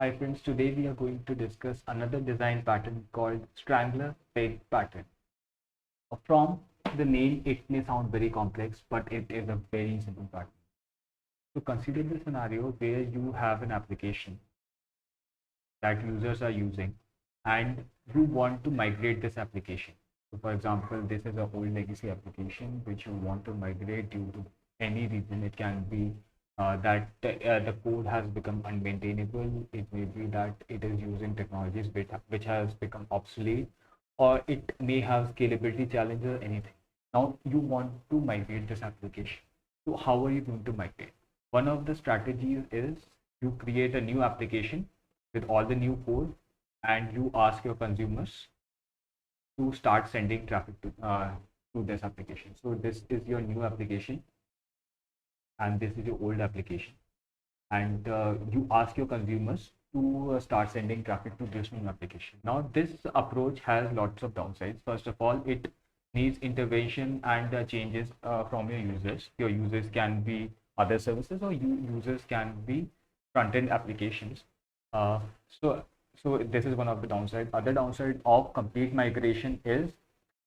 Hi friends, today we are going to discuss another design pattern called strangler peg pattern. From the name, it may sound very complex, but it is a very simple pattern. So consider the scenario where you have an application that users are using and you want to migrate this application. So for example, this is an old legacy application which you want to migrate due to any reason. It can be that the code has become unmaintainable. It may be that it is using technologies which has become obsolete, or it may have scalability challenges or anything. Now you want to migrate this application. So how are you going to migrate? One of the strategies is you create a new application with all the new code, and you ask your consumers to start sending traffic to this application. So this is your new application and this is your old application, and you ask your consumers to start sending traffic to this new application. Now this approach has lots of downsides. First of all, it needs intervention and changes from your users. Your users can be other services, or users can be front-end applications. uh, so so this is one of the downside. Other downside of complete migration is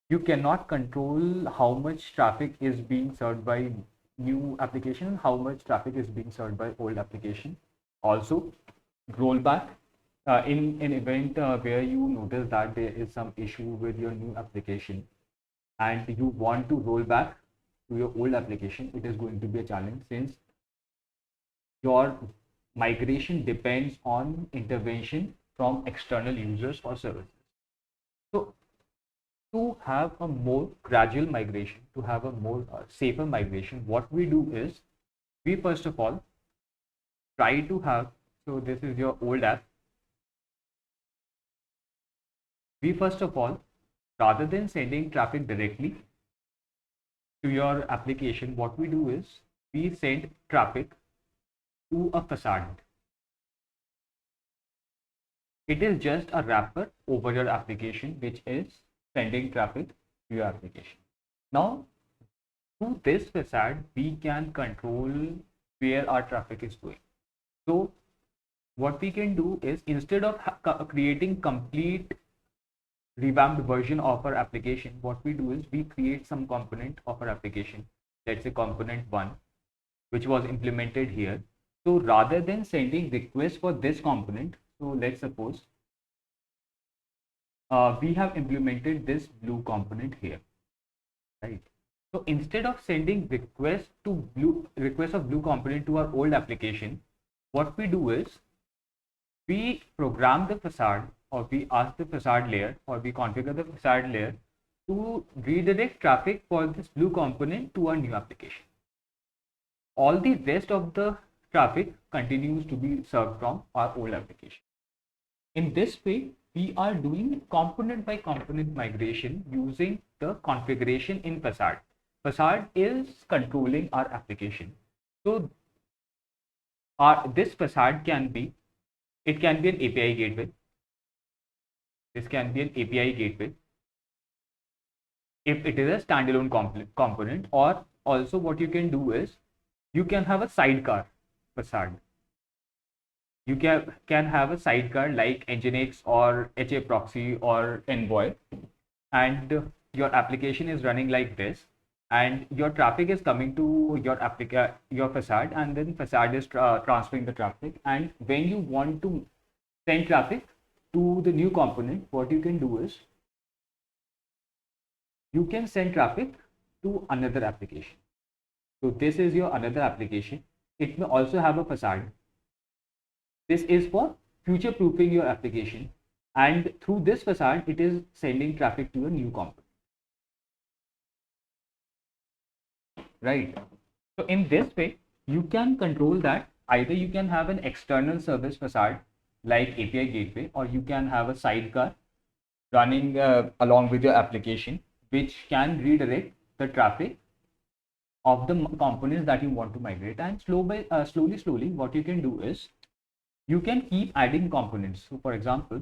you cannot control how much traffic is being served by new application and how much traffic is being served by old application. Also, rollback in an event where you notice that there is some issue with your new application and you want to roll back to your old application, it is going to be a challenge since your migration depends on intervention from external users or services. So to have a more gradual migration, to have a more safer migration, what we do is we first of all try to have, so this is your old app. We first of all, rather than sending traffic directly to your application, what we do is we send traffic to a facade. It is just a wrapper over your application which is sending traffic to your application. Now, through this facade, we can control where our traffic is going. So, what we can do is instead of creating complete revamped version of our application, what we do is we create some component of our application. Let's say component 1, which was implemented here. So rather than sending requests for this component, so let's suppose we have implemented this blue component here, right? So instead of sending request of blue component to our old application, what we do is we program the facade, or we ask the facade layer, or we configure the facade layer to redirect traffic for this blue component to our new application. All the rest of the traffic continues to be served from our old application. In this way, we are doing component by component migration using the configuration in facade. Facade is controlling our application. So this facade can be, it can be an API gateway. This can be an API gateway if it is a standalone component, or also what you can do is you can have a sidecar facade. You can have a sidecar like Nginx or HA proxy or Envoy, and your application is running like this, and your traffic is coming to your facade, and then facade is transferring the traffic. And when you want to send traffic to the new component, what you can do is you can send traffic to another application. So this is your another application. It may also have a facade. This is for future proofing your application, and through this facade it is sending traffic to a new component, right? So in this way you can control that. Either you can have an external service facade like API gateway, or you can have a sidecar running along with your application, which can redirect the traffic of the components that you want to migrate. And slowly what you can do is you can keep adding components. So for example,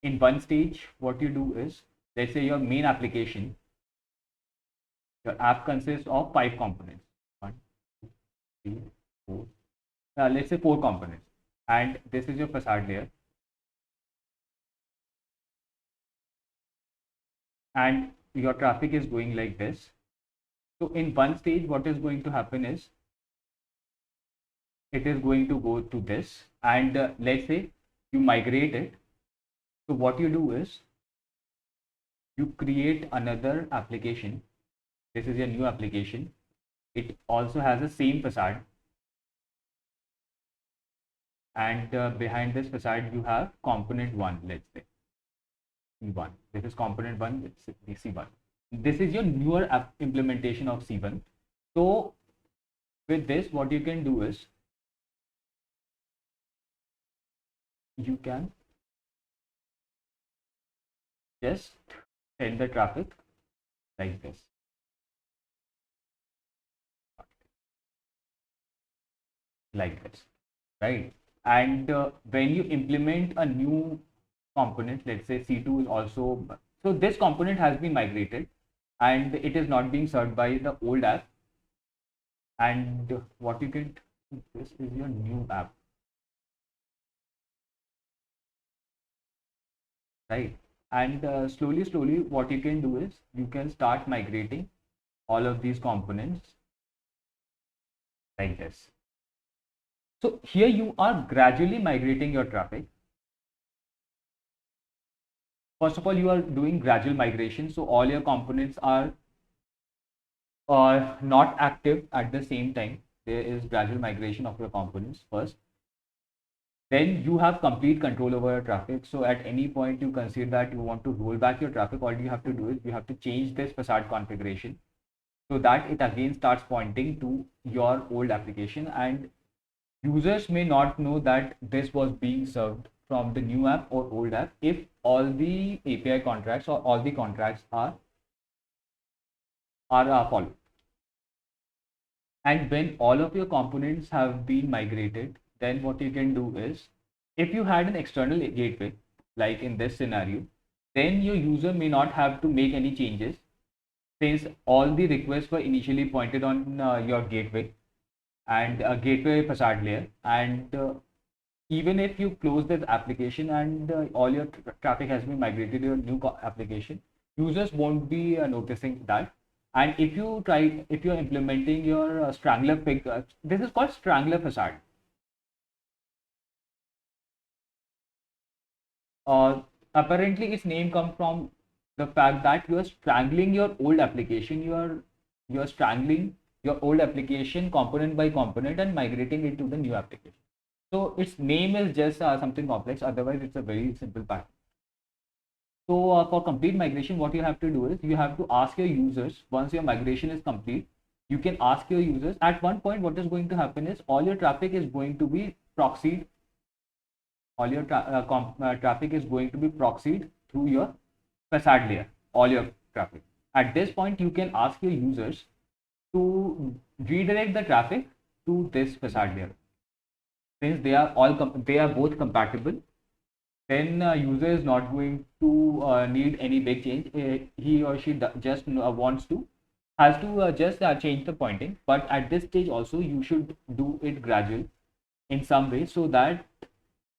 in one stage, what you do is, let's say your main application, your app consists of 5 components. One, two, three, four. Let's say 4 components. and this is your facade layer. And your traffic is going like this. So in one stage, what is going to happen is it is going to go to this, and let's say you migrate it. So what you do is you create another application. This is your new application. It also has the same facade, and behind this facade you have component 1, let's say C1. This is component 1, it's the C1. This is your newer app implementation of C1. So with this, what you can do is you can just send the traffic like this. Like this, right? And when you implement a new component, let's say C2 is also, so this component has been migrated and it is not being served by the old app. And what you can, this is your new app, right? And slowly what you can do is you can start migrating all of these components like this. So here you are gradually migrating your traffic. First of all, you are doing gradual migration, so all your components are not active at the same time. There is gradual migration of your components first. Then you have complete control over your traffic. So at any point you consider that you want to roll back your traffic, all you have to do is you have to change this facade configuration so that it again starts pointing to your old application, and users may not know that this was being served from the new app or old app if all the API contracts or all the contracts are followed. And when all of your components have been migrated, then what you can do is, if you had an external gateway, like in this scenario, then your user may not have to make any changes since all the requests were initially pointed on your gateway and a gateway facade layer. And even if you close this application and all your traffic has been migrated to your new application, users won't be noticing that. And if you're implementing your Strangler pig, this is called Strangler facade. Apparently its name comes from the fact that you are strangling your old application. You are strangling your old application component by component and migrating it to the new application. So its name is just something complex. Otherwise, it's a very simple pattern. So for complete migration, what you have to do is you have to ask your users, once your migration is complete, you can ask your users. At one point, what is going to happen is all your traffic is going to be proxied. All your traffic is going to be proxied through your facade layer, all your traffic. At this point, you can ask your users to redirect the traffic to this facade layer. Since they are both compatible, then user is not going to need any big change. He or she just has to just change the pointing. But at this stage also, you should do it gradual in some way so that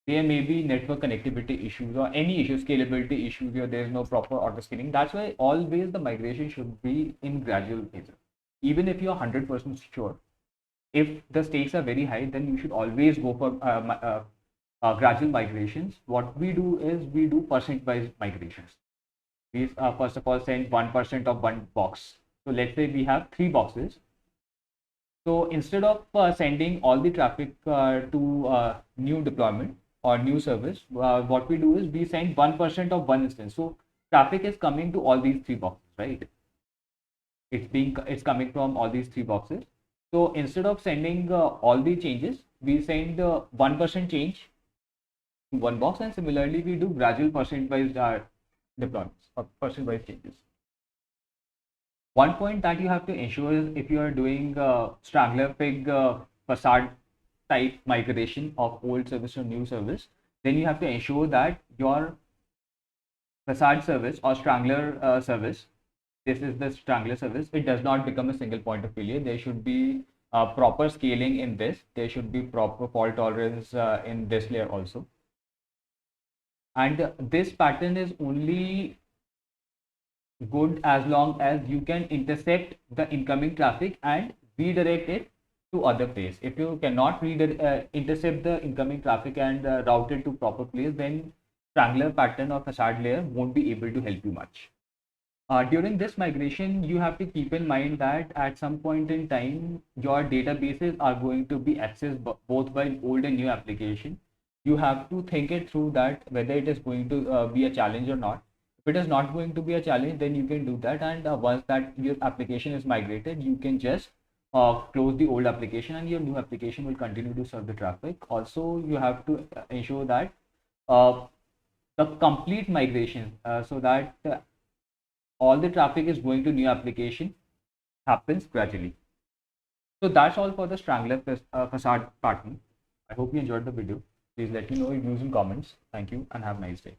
there may be network connectivity issues or any issues, scalability issues, or there is no proper auto scaling. That's why always the migration should be in gradual phases. Even if you're 100% sure, if the stakes are very high, then you should always go for gradual migrations. What we do is we do percent-wise migrations. We first of all send 1% of one box. So let's say we have 3 boxes. So instead of sending all the traffic to new deployment or new service, what we do is we send 1% of one instance. So traffic is coming to all these 3 boxes, right? It's coming from all these 3 boxes. So instead of sending all the changes, we send 1% change to one box, and similarly we do gradual percent-wise deployments or percent-wise changes. One point that you have to ensure is if you are doing Strangler pig facade type migration of old service to new service, then you have to ensure that your facade service or Strangler service, this is the Strangler service, it does not become a single point of failure. There should be proper scaling in this. There should be proper fault tolerance in this layer also. And this pattern is only good as long as you can intercept the incoming traffic and redirect it to other place. If you cannot intercept the incoming traffic and route it to proper place, then strangler pattern or facade layer won't be able to help you much. During this migration, you have to keep in mind that at some point in time, your databases are going to be accessed both by old and new application. You have to think it through that whether it is going to be a challenge or not. If it is not going to be a challenge, then you can do that. And once that your application is migrated, you can just close the old application and your new application will continue to serve the traffic. Also, you have to ensure that the complete migration so that all the traffic is going to new application happens gradually. So that's all for the Strangler facade pattern. I hope you enjoyed the video. Please let me know your views in comments. Thank you and have a nice day.